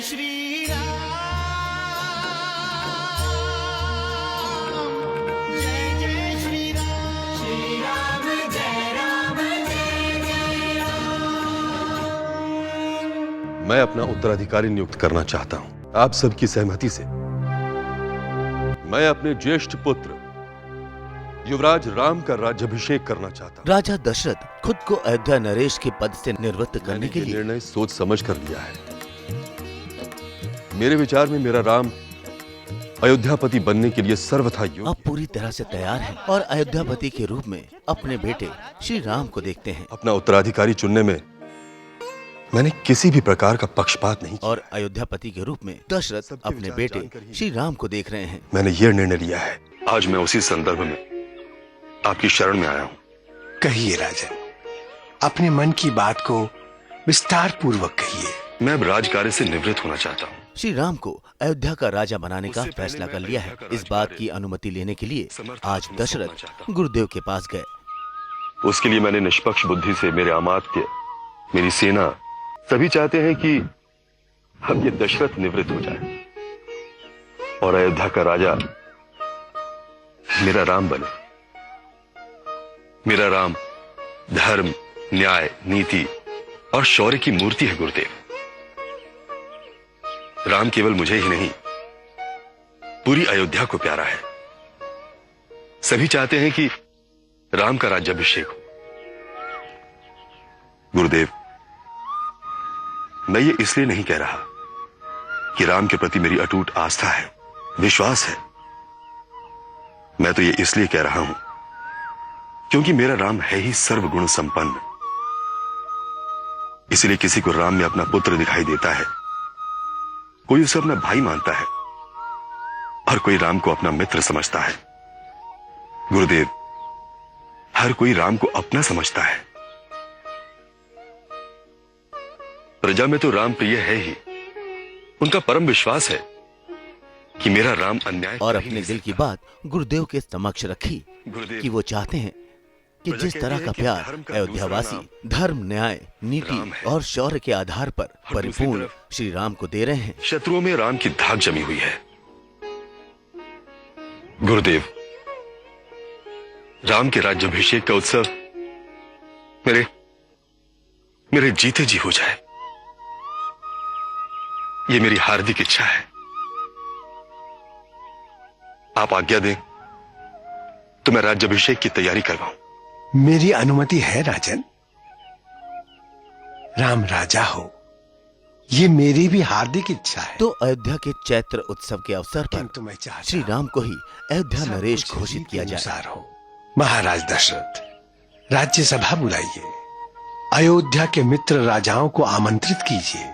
श्री राम, जय जय श्री राम, श्री राम जय राम, जय जय राम। मैं अपना उत्तराधिकारी नियुक्त करना चाहता हूं, आप सबकी सहमति से। मैं अपने ज्येष्ठ पुत्र युवराज राम का राज्याभिषेक करना चाहता हूं। राजा दशरथ खुद को अयोध्या नरेश के पद से निवृत्त करने के लिए निर्णय सोच समझ कर लिया है। मेरे विचार में मेरा राम अयोध्यापति बनने के लिए सर्वथा योग्य। अब पूरी तरह से तैयार हैं और अयोध्यापति के रूप में अपने बेटे श्री राम को देखते हैं अपना उत्तराधिकारी चुनने में मैंने किसी भी प्रकार का पक्षपात नहीं किया। और अयोध्यापति के रूप में दशरथ अपने बेटे श्री राम को देख रहे हैं। मैंने यह निर्णय लिया है। आज मैं उसी संदर्भ में आपकी शरण में आया हूं। कहिए राजन, अपने मन की बात को विस्तार पूर्वक कहिए। मैं अब राजकार्य से निवृत्त होना चाहता हूं। श्री राम को अयोध्या का राजा बनाने का फैसला कर लिया है। इस बात की अनुमति लेने के लिए आज दशरथ गुरुदेव के पास गए। उसके लिए मैंने निष्पक्ष बुद्धि से मेरे अमात्य, मेरी सेना सभी चाहते हैं कि अब ये दशरथ निवृत्त हो जाए और अयोध्या का राजा मेरा राम बने। मेरा राम धर्म, न्याय, नीति और शौर्य की मूर्ति है गुरुदेव। राम केवल मुझे ही नहीं, पूरी अयोध्या को प्यारा है। सभी चाहते हैं कि राम का राज्याभिषेक हो। गुरुदेव, मैं ये इसलिए नहीं कह रहा कि राम के प्रति मेरी अटूट आस्था है, विश्वास है। मैं तो ये इसलिए कह रहा हूं क्योंकि मेरा राम है ही सर्वगुण संपन्न। इसलिए किसी को राम में अपना पुत्र दिखाई देता है, कोई उसे अपना भाई मानता है और कोई राम को अपना मित्र समझता है। गुरुदेव, हर कोई राम को अपना समझता है। प्रजा में तो राम प्रिय है ही, उनका परम विश्वास है कि मेरा राम अन्याय और अपने दिल की बात गुरुदेव के समक्ष रखी कि वो चाहते हैं कि जिस तरह का प्यार अयोध्यावासी धर्म, न्याय, नीति और शौर्य के आधार पर परिपूर्ण श्री राम को दे रहे हैं, शत्रुओं में राम की धाक जमी हुई है। गुरुदेव, राम के राज्याभिषेक का उत्सव मेरे जीते जी हो जाए, ये मेरी हार्दिक इच्छा है। आप आज्ञा दें तो मैं राज्याभिषेक की तैयारी करवाऊं। मेरी अनुमति है राजन। राम राजा हो, ये मेरी भी हार्दिक इच्छा है। तो अयोध्या के चैत्र उत्सव के अवसर पर किंतु मैं चाहता श्री राम को ही अयोध्या नरेश सब कुछ घोषित इसी किया के जाए। अनुसार हो। महाराज दशरथ, राज्यसभा बुलाइए, अयोध्या के मित्र राजाओं को आमंत्रित कीजिए,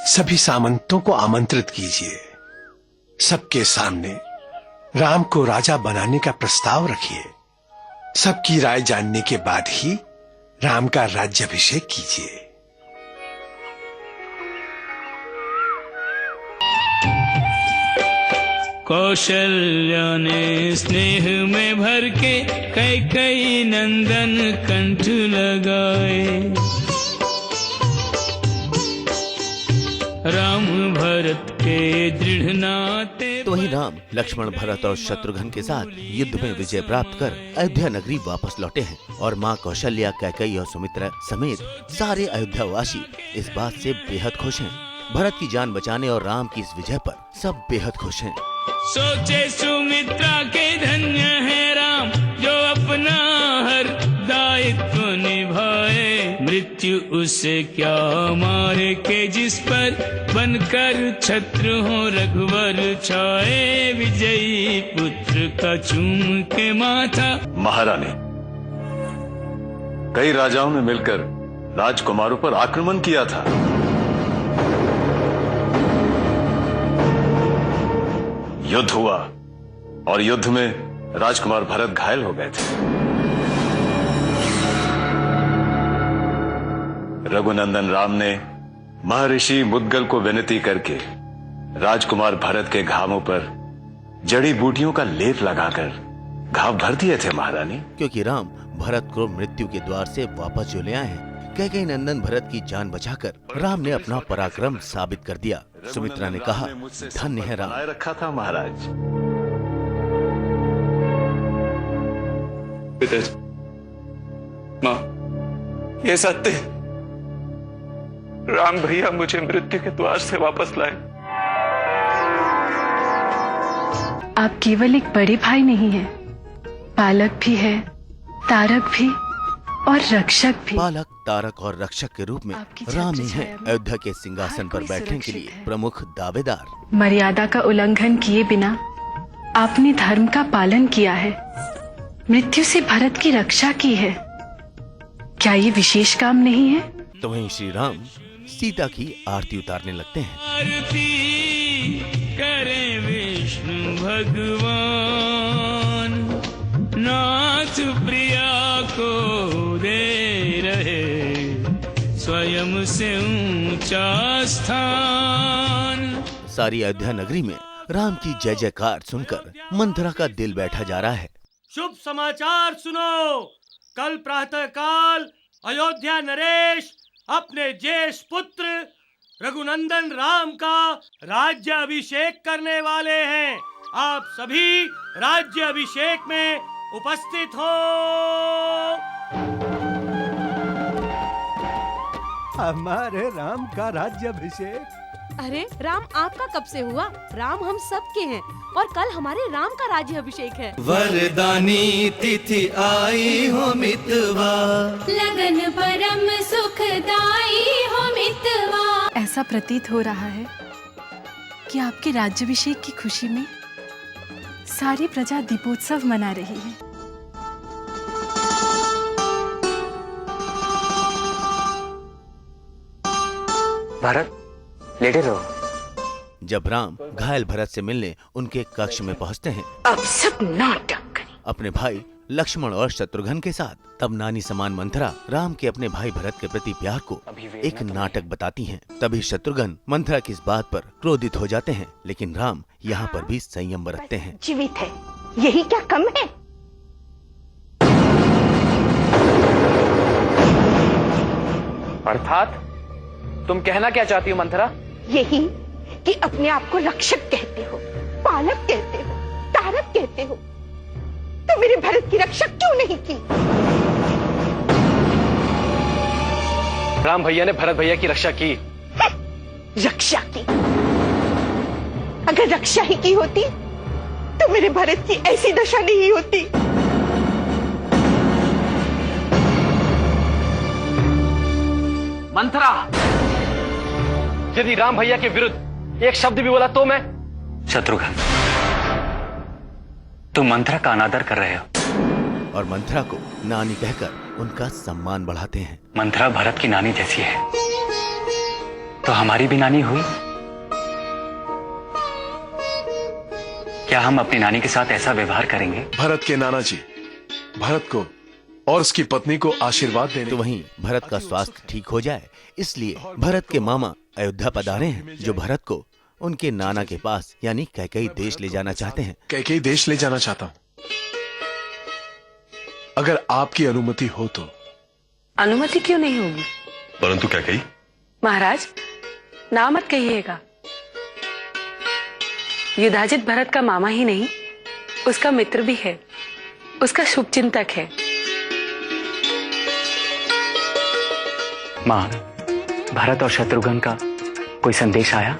सभी सामंतों को आमंत्रित कीजिए। सबके सामने राम को राजा बनाने का प्रस्ताव रखिए। सबकी राय जानने के बाद ही राम का राज्याभिषेक कीजिए। कौशल्या ने स्नेह में भर के कैकेयी नंदन कंठ लगाए। राम भरत के दृढ़ नाते। तो वहीं राम, लक्ष्मण, भरत और शत्रुघ्न के साथ युद्ध में विजय प्राप्त कर अयोध्या नगरी वापस लौटे हैं और माँ कौशल्या, कैकेयी और सुमित्रा समेत सारे अयोध्यावासी इस बात से बेहद खुश हैं। भरत की जान बचाने और राम की इस विजय पर सब बेहद खुश हैं। सोचे सुमित्रा के धन्य है राम, जो अपना हर दायित्व निभाए। मृत्यु उसे क्या मारे के जिस पर बनकर छत्र हो रघुवर छाए। विजयी पुत्र का चूम के माथा। महारानी, कई राजाओं ने मिलकर राजकुमारों पर आक्रमण किया था। युद्ध हुआ और युद्ध में राजकुमार भरत घायल हो गए थे। रघुनंदन राम ने महर्षि मुद्गल को विनती करके राजकुमार भरत के घावों पर जड़ी बूटियों का लेप लगाकर घाव भर दिए थे महारानी। क्योंकि राम भरत को मृत्यु के द्वार से वापस जो ले आए हैं। कैकेयी नंदन भरत की जान बचाकर राम ने अपना पराक्रम साबित कर दिया। सुमित्रा ने कहा, मुझसे धन्य है राम। बनाए रखा था महाराज। पिताजी, माँ, ये सत्य है। राम भैया मुझे मृत्यु के द्वार से वापस लाए। आप केवल एक बड़े भाई नहीं हैं, पालक भी है, तारक भी और रक्षक भी। पालक, तारक और रक्षक के रूप में आपकी राम ही छत्र है छाया में अयोध्या के सिंहासन हर पर कोई बैठने के सुरक्षित लिए है। प्रमुख दावेदार। मर्यादा का उल्लंघन किए बिना आपने धर्म का पालन किया है, मृत्यु से भरत की रक्षा की है। क्या ये विशेष काम नहीं है? तो वहीं श्री राम सीता की आरती उतारने लगते हैं। आरती करें विष्णु भगवान, नाथ प्रिया को दे रहे स्वयं से ऊंचा स्थान। सारी अयोध्या नगरी में राम की जय जयकार सुनकर मंथरा का दिल बैठा जा रहा है। शुभ समाचार सुनो। कल प्रातःकाल अयोध्या नरेश अपने ज्येष्ठ पुत्र रघुनंदन राम का राज्य अभिषेक करने वाले हैं। आप सभी राज्य अभिषेक में उपस्थित हो। हमारे राम का राज्याभिषेक? अरे राम आपका कब से हुआ? राम हम सब के हैं और कल हमारे राम का राज्य अभिषेक है। वरदानी तिथि आई हो मितवा, लगन परम सुखदाई हो मितवा। ऐसा प्रतीत हो रहा है कि आपके राज्याभिषेक की खुशी में सारी प्रजा दीपोत्सव मना रही है। भारत, लेटे रहो। जब राम घायल भरत से मिलने उनके कक्ष में पहुंचते हैं, अब सब नाटक करें। अपने भाई लक्ष्मण और शत्रुघ्न के साथ, तब नानी समान मंथरा राम के अपने भाई भरत के प्रति प्यार को एक नाटक बताती हैं। तभी शत्रुघ्न मंथरा की इस बात पर क्रोधित हो जाते हैं, लेकिन राम यहाँ पर भी संयम बरतते हैं। जीवित है, यही क्या कम है? अर्थात तुम कहना क्या चाहती हो मंथरा? यही कि अपने आप को रक्षक कहते हो, पालक कहते हो, तारक कहते हो, तो मेरे भरत की रक्षा क्यों नहीं की? राम भैया ने भरत भैया की रक्षा की। रक्षा की? अगर रक्षा ही की होती तो मेरे भरत की ऐसी दशा नहीं होती। मंथरा, यदि राम भैया के विरुद्ध एक शब्द भी बोला तो मैं... शत्रुघ्न, तुम मंथरा का अनादर कर रहे हो। और मंथरा को नानी कहकर उनका सम्मान बढ़ाते हैं। मंथरा भरत की नानी जैसी है, तो हमारी भी नानी हुई। क्या हम अपनी नानी के साथ ऐसा व्यवहार करेंगे? भरत के नाना जी भरत को और उसकी पत्नी को आशीर्वाद देने। तो वहीं भरत का स्वास्थ्य ठीक हो जाए, इसलिए भरत के मामा अयोध्या पधारे हैं, जो भरत को उनके नाना के पास यानी कैकेयी देश ले जाना चाहते हैं। कैकेयी देश ले जाना चाहता हूँ, अगर आपकी अनुमति हो तो। अनुमति क्यों नहीं होगी? परंतु कैकेयी? महाराज, ना मत कहिएगा। युधाजित भरत का मामा ही नहीं, उसका मित्र भी है, उसका शुभचिंतक है। माँ, भरत और शत्रुघ्न का कोई संदेश आया?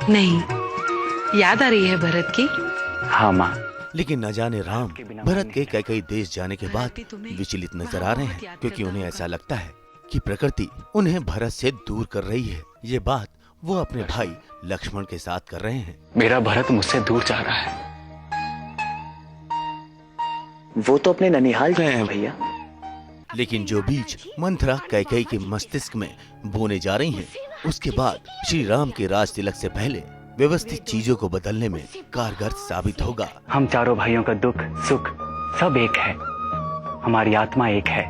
नहीं, याद आ रही है भरत की? हाँ माँ। लेकिन न जाने राम भरत के कैकेयी देश जाने के बाद विचलित नजर आ रहे हैं, क्योंकि उन्हें ऐसा लगता है कि प्रकृति उन्हें भरत से दूर कर रही है। ये बात वो अपने भाई लक्ष्मण के साथ कर रहे हैं। मेरा भरत मुझसे दूर जा रहा है। वो तो अपने ननिहाल गए हैं भैया। लेकिन जो बीज मंथरा कैकेयी के मस्तिष्क में बोने जा रही हैं, उसके बाद श्री राम के राज तिलक से पहले व्यवस्थित चीजों को बदलने में कारगर साबित होगा। हम चारों भाइयों का दुख सुख सब एक है, हमारी आत्मा एक है।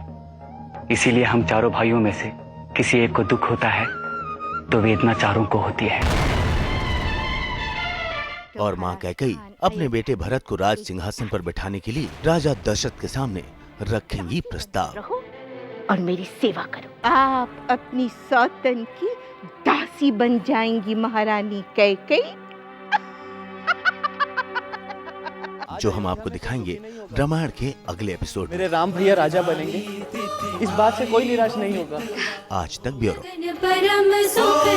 इसीलिए हम चारों भाइयों में से किसी एक को दुख होता है तो वेदना चारों को होती है। और माँ कैकेयी अपने बेटे भरत को राज सिंहासन पर बैठाने के लिए राजा दशरथ के सामने रखेंगी प्रस्ताव। और मेरी सेवा करो। आप अपनी सौतन की दासी बन जाएंगी महारानी कैकेयी। जो हम आपको दिखाएंगे रामायण के अगले एपिसोड में। मेरे राम भैया राजा बनेंगे, इस बात से कोई निराश नहीं होगा। आज तक ब्यूरो। परम सुख